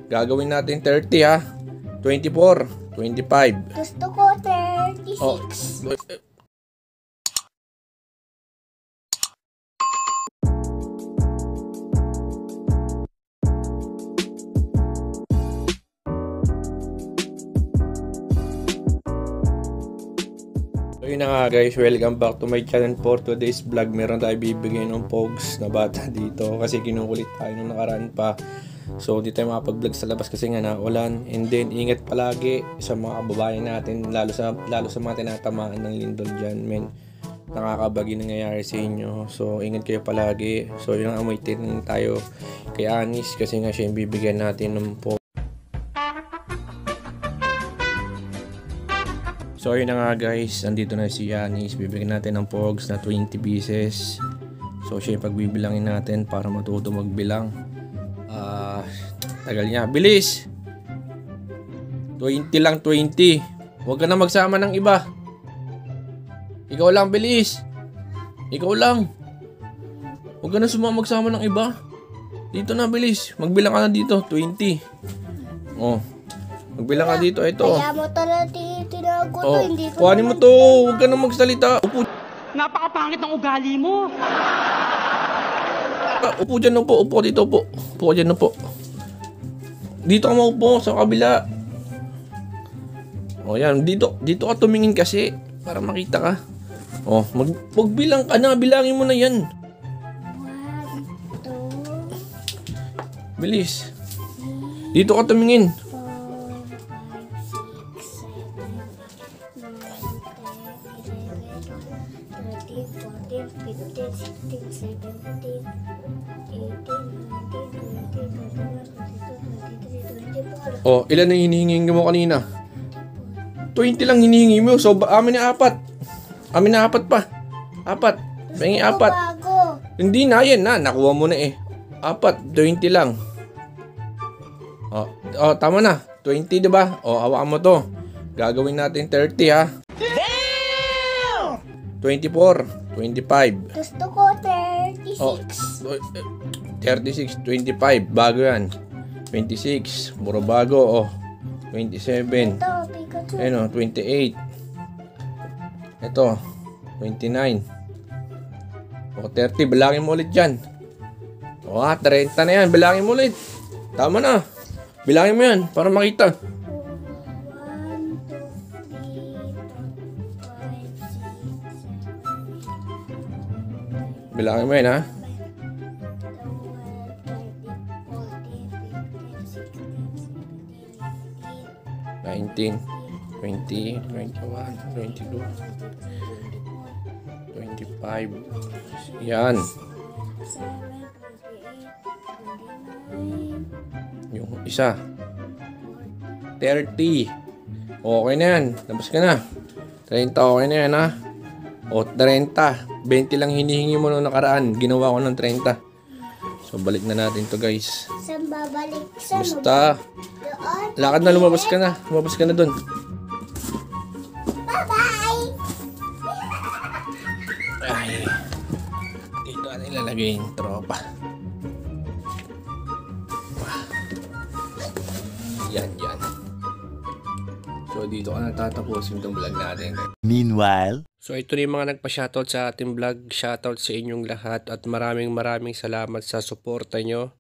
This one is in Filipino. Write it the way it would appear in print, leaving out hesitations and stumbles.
Gagawin natin 30 ha. 24, 25. Gusto ko 36. Oh. So yun na nga guys, welcome back to my channel. For today's vlog, meron tayo bibigyan ng pogs na bata dito kasi kinukulit tayo nung nakaraan pa. So di tayo makapag-vlog sa labas kasi nga naulan. And then ingat palagi sa mga kababayan natin, lalo sa mga tinatamaan ng lindol dyan, men. Nakakabagi nangyayari sa inyo. So ingat kayo palagi. So yun ang amoytin tayo kay Anis kasi nga siya yung bibigyan natin ng pogs. So yun na nga guys, andito na si Anis. Bibigyan natin ng pogs na 20 pieces. So siya yung pagbibilangin natin para matuto magbilang. Tagal niya. Bilis! 20 lang, 20. Huwag ka na magsama ng iba. Ikaw lang, bilis. Ikaw lang. Huwag ka na magsama ng iba. Dito na, bilis. Magbilang ka na dito, 20. Oh. Magbilang ka dito, ito. Kaya mo talaga tinago to, Oh. hindi ko Kuhanin mo to. Huwag ka na magsalita. Upo. Napakapangit ng ugali mo. Upo dyan, upo. Upo dito, upo. Upo dyan, upo. Dito ka maupo sa kabila. O yan, dito ka tumingin kasi para makita ka. O, magbilang ka na, bilangin mo na yan. 1, 2, Bilis. Dito ka tumingin. 4, 5, 6, 7, 8, 9, 10, 11, 12, 13, 14, 15, 16, 17, 18, 19, 20, 21, 22, 23, 24. O, ilan ang hinihingi mo kanina? 20 lang hinihingi mo. So, amin na 4. Amin na 4 pa. 4. Pengi 4. Bago. Hindi na, yan na. Nakuha mo na eh. 4. 20 lang. O, tama na. 20, diba? O, hawakan mo to. Gagawin natin 30 ha. Damn! 24. 25. Gusto ko 36. O, 36. 25. Bago yan. 26. Puro bago. O, 27. Ito, Pikachu. Ayun o, 28. Ito, 29. O, 30. Bilangin mo ulit dyan. O, 30 na yan. Bilangin mo ulit. Tama na. Bilangin mo yan para makita. 1, 2, 3, 4, 5, 6, 7, 8, Bilangin mo yan ha. 19, 20, 21, 22, 25. Yan. Yung isa. 30. Okay na yan. Labas ka na. 30 okay na yan ha. O 30. 20 lang hinihingi mo nung nakaraan. Ginawa ko ng 30. So balik na natin to guys. Saan babalik? Saan Basta. doon? Lakad na, lumabas ka na. Lumabas ka na dun. Bye-bye! Ay. Dito na ilalagay yung tropa. Yan. So dito ka na tatapusin itong vlog natin. Meanwhile, So ito na yung mga nagpa-shoutout sa ating vlog. Shoutout sa inyong lahat at maraming salamat sa suporta nyo.